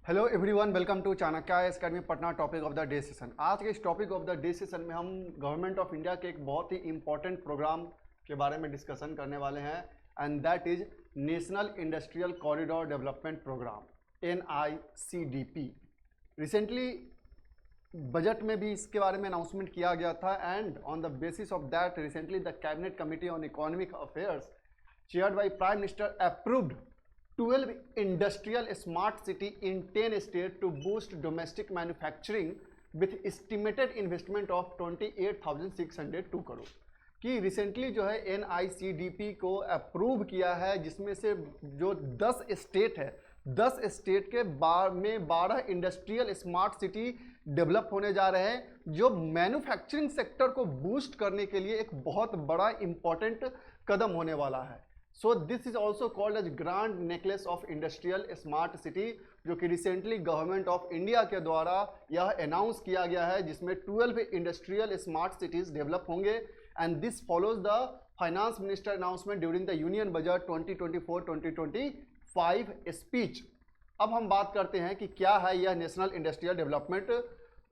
Hello everyone, welcome to Chanakya academy Patna. Topic of the day session. आज के इस topic of the day session में हम गवर्नमेंट ऑफ इंडिया के एक बहुत ही इंपॉर्टेंट प्रोग्राम के बारे में डिस्कशन करने वाले हैं, and that is national industrial corridor development program NICDP। Recently budget में भी इसके बारे में अनाउंसमेंट किया गया था, and on the basis of that recently the cabinet committee on economic affairs chaired by Prime Minister approved 12 industrial smart city in 10 states to boost domestic manufacturing with estimated investment of 28,602 crore कि recently जो है NICDP को approve किया है, जिसमें से जो 10 state है, 10 स्टेट के में 12 इंडस्ट्रियल स्मार्ट सिटी डेवलप होने जा रहे हैं, जो मैन्युफैक्चरिंग सेक्टर को बूस्ट करने के लिए एक बहुत बड़ा इंपॉर्टेंट कदम होने वाला है। So this is also called as grand necklace of industrial smart city, जो कि रिसेंटली गवर्नमेंट ऑफ इंडिया के द्वारा यह अनाउंस किया गया है, जिसमें 12 इंडस्ट्रियल स्मार्ट सिटीज डेवलप होंगे, and this follows the finance minister announcement during the union budget 2024-2025 speech. अब हम बात करते हैं कि क्या है यह नेशनल इंडस्ट्रियल डेवलपमेंट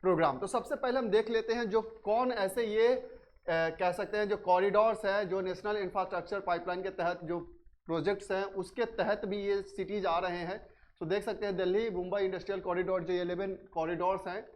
प्रोग्राम। तो सबसे पहले हम देख लेते हैं जो कौन ऐसे ये कह सकते हैं जो कॉरिडोर्स हैं, जो नेशनल इंफ्रास्ट्रक्चर पाइपलाइन के तहत जो प्रोजेक्ट्स हैं उसके तहत भी ये सिटीज़ आ रहे हैं। तो देख सकते हैं दिल्ली मुंबई इंडस्ट्रियल कॉरिडोर, जो 11 कॉरिडोर्स हैं,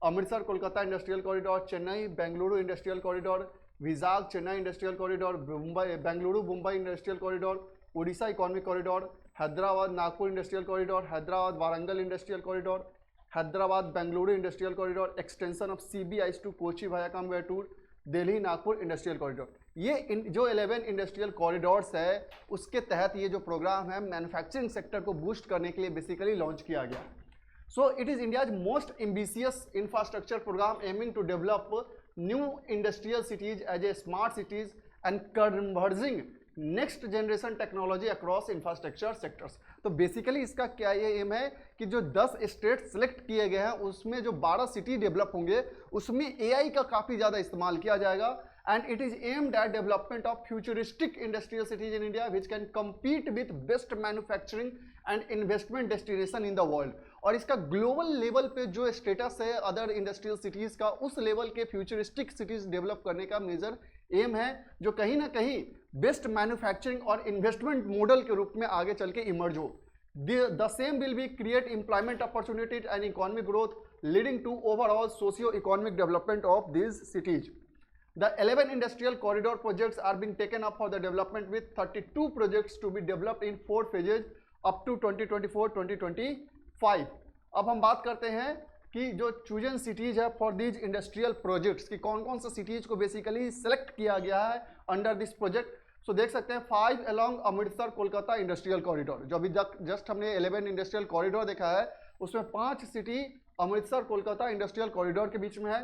Amritsar Kolkata industrial corridor, Chennai Bengaluru industrial corridor, Vizag Chennai industrial corridor, Mumbai Bengaluru Mumbai industrial corridor, Orissa economic corridor, Hyderabad Nagpur industrial corridor, Hyderabad Warangal industrial corridor, Hyderabad Bengaluru industrial corridor, extension of CBIs to Kochi via Coimbatore, Delhi Nagpur industrial corridor. ये जो 11 इंडस्ट्रियल कॉरिडोर्स है, उसके तहत ये जो प्रोग्राम है मैन्युफैक्चरिंग सेक्टर को बूस्ट करने के लिए बेसिकली लॉन्च किया गया। So it is India's most ambitious infrastructure program aiming to develop new industrial cities as a smart cities and converging next generation technology across infrastructure sectors. तो basically इसका क्या ये एम है कि जो 10 स्टेट सेलेक्ट किए गए हैं उसमें जो 12 सिटी डेवलप होंगे उसमें AI का काफ़ी ज़्यादा इस्तेमाल किया जाएगा, and it is aimed at development of futuristic industrial cities in India which can compete with best manufacturing and investment destination in the world. और इसका ग्लोबल लेवल पे जो स्टेटस है अदर इंडस्ट्रियल सिटीज़ का, उस लेवल के futuristic cities develop करने का मेजर एम है, जो कहीं ना कहीं बेस्ट मैन्युफैक्चरिंग और इन्वेस्टमेंट मॉडल के रूप में आगे चल के इमर्ज हो। The same will be create employment opportunities and economic growth leading to overall socio economic development of these cities. The 11 industrial corridor projects are being taken up for the development with 32 projects to be developed in 4 phases up to 2024-2025। अब हम बात करते हैं कि जो chosen cities है for these industrial projects की कौन कौन सा सिटीज को बेसिकली सेलेक्ट किया गया है अंडर दिस प्रोजेक्ट। सो देख सकते हैं 5 along Amritsar Kolkata industrial corridor, जो अभी जस्ट हमने 11 इंडस्ट्रियल कॉरिडोर देखा है उसमें 5 city Amritsar Kolkata industrial corridor के बीच में है।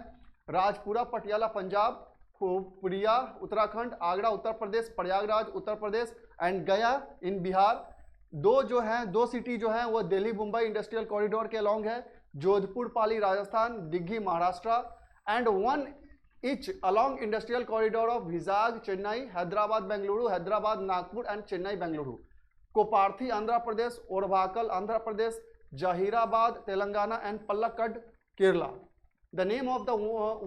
Rajpura Patiala Punjab, Puriya Uttarakhand, Agra Uttar Pradesh, Prayagraj Uttar Pradesh and Gaya in Bihar. दो सिटी जो है वो दिल्ली मुंबई इंडस्ट्रियल कॉरिडोर के अलॉन्ग है, Jodhpur Pali Rajasthan, Dighi Maharashtra, and 1 each along industrial corridor of Vizag Chennai, Hyderabad Bengaluru, Hyderabad Nagpur and Chennai Bengaluru, Koparthy Andhra Pradesh, Orvakal Andhra Pradesh, Zaheerabad Telangana and पल्लक्कड Kerala. The name of the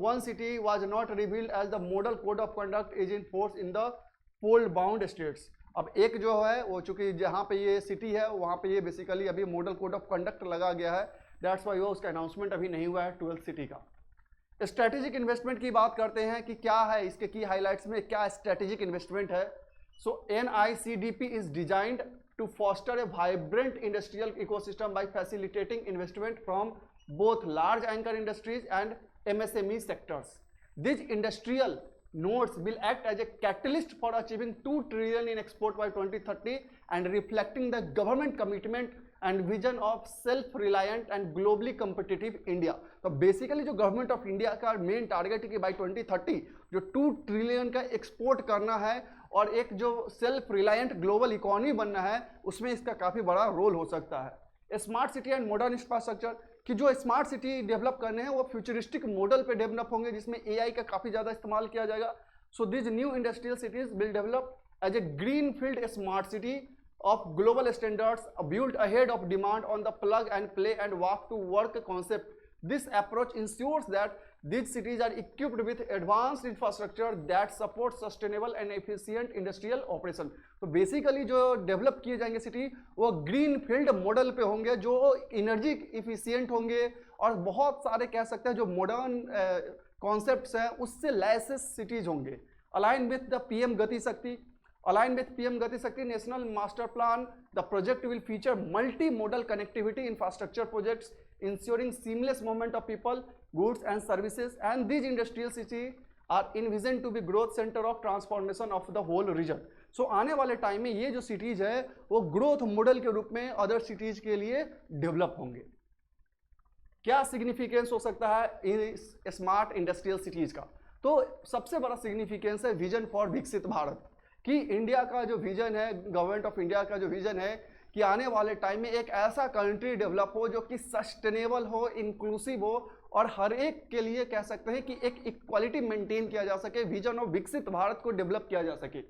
one city was not revealed as the model code of conduct is in force in the poll bound states। अब एक जो है वो चूंकि जहाँ पे ये city है वहाँ पे ये बेसिकली अभी मॉडल कोड ऑफ कंडक्ट लगा गया है, दैट्स वाई वो उसका अनाउंसमेंट अभी नहीं हुआ है 12 सिटी का। स्ट्रेटेजिक इन्वेस्टमेंट की बात करते हैं कि क्या है इसके की हाईलाइट्स में क्या स्ट्रेटेजिक इन्वेस्टमेंट है। So NICDP is designed to foster a vibrant industrial ecosystem by facilitating investment from both large anchor industries and MSME sectors. These industrial nodes will act as a catalyst for achieving 2 trillion in export by 2030 and reflecting the government commitment and vision of self-reliant and globally competitive India। तो basically जो government of India का main target है कि by 2030 जो 2 trillion का export करना है और एक जो सेल्फ रिलायंट ग्लोबल इकोनॉमी बनना है, उसमें इसका काफ़ी बड़ा रोल हो सकता है। Smart city and modern infrastructure कि जो स्मार्ट सिटी डेवलप करने हैं वो फ्यूचरिस्टिक मॉडल पे डेवलप होंगे, जिसमें AI का काफ़ी ज़्यादा इस्तेमाल किया जाएगा। So this new industrial cities will develop as a green field smart city of global standards built ahead of demand on the plug and play and walk to work concept. This approach ensures that these cities are equipped with advanced infrastructure that supports sustainable and efficient industrial operation. तो basically जो develop किए जाएंगे city वो green field model पे होंगे, जो energy efficient होंगे और बहुत सारे कह सकते हैं जो मॉडर्न कॉन्सेप्ट्स हैं उससे लैसेस सिटीज होंगे. अलाइन विथ द पीएम गति शक्ति. Aligned with PM Gati Shakti National Master Plan, the project will feature multi-modal connectivity infrastructure projects, ensuring seamless movement of people, goods and services. And these industrial cities are envisioned to be growth center of transformation of the whole region. So आने वाले time में ये जो cities है वो growth model के रूप में अदर सिटीज के लिए डेवलप होंगे. क्या सिग्निफिकेंस हो सकता है स्मार्ट इंडस्ट्रियल सिटीज का? तो सबसे बड़ा सिग्निफिकेंस है विजन फॉर विकसित भारत, कि इंडिया का जो विजन है, गवर्नमेंट ऑफ इंडिया का जो विजन है कि आने वाले टाइम में एक ऐसा कंट्री डेवलप हो जो कि सस्टेनेबल हो, इंक्लूसिव हो और हर एक के लिए कह सकते हैं कि एक इक्वालिटी मेंटेन किया जा सके. विजन ऑफ विकसित भारत को डेवलप किया जा सके.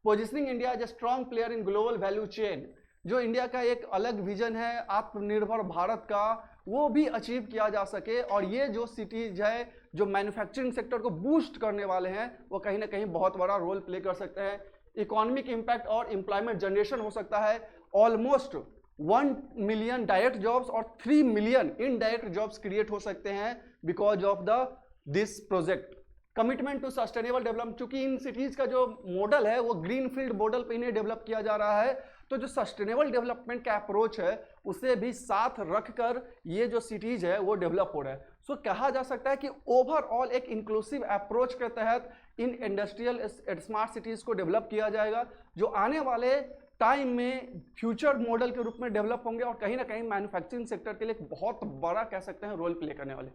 Positioning India as a strong player in global value chain, जो इंडिया का एक अलग विजन है आत्मनिर्भर भारत का, वो भी अचीव किया जा सके. और ये जो सिटीज है जो मैन्युफैक्चरिंग सेक्टर को बूस्ट करने वाले हैं वो कहीं ना कहीं बहुत बड़ा रोल प्ले कर सकते हैं. इकोनॉमिक इंपैक्ट और एम्प्लॉयमेंट जनरेशन हो सकता है. ऑलमोस्ट 1 मिलियन डायरेक्ट जॉब्स और 3 मिलियन इनडायरेक्ट जॉब्स क्रिएट हो सकते हैं because of this project. Commitment to sustainable development, चूंकि इन सिटीज का जो मॉडल है वो ग्रीन फील्ड मॉडल पे इन्हें डेवलप किया जा रहा है, तो जो सस्टेनेबल डेवलपमेंट का अप्रोच है उसे भी साथ रखकर ये जो सिटीज है वो डेवलप हो रहा है. सो कहा जा सकता है कि ओवरऑल एक इंक्लूसिव अप्रोच के तहत इन इंडस्ट्रियल स्मार्ट सिटीज को डेवलप किया जाएगा, जो आने वाले टाइम में फ्यूचर मॉडल के रूप में डेवलप होंगे और कहीं ना कहीं मैन्युफैक्चरिंग सेक्टर के लिए एक बहुत बड़ा कह सकते हैं रोल प्ले करने वाले.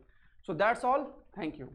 So that's all. Thank you.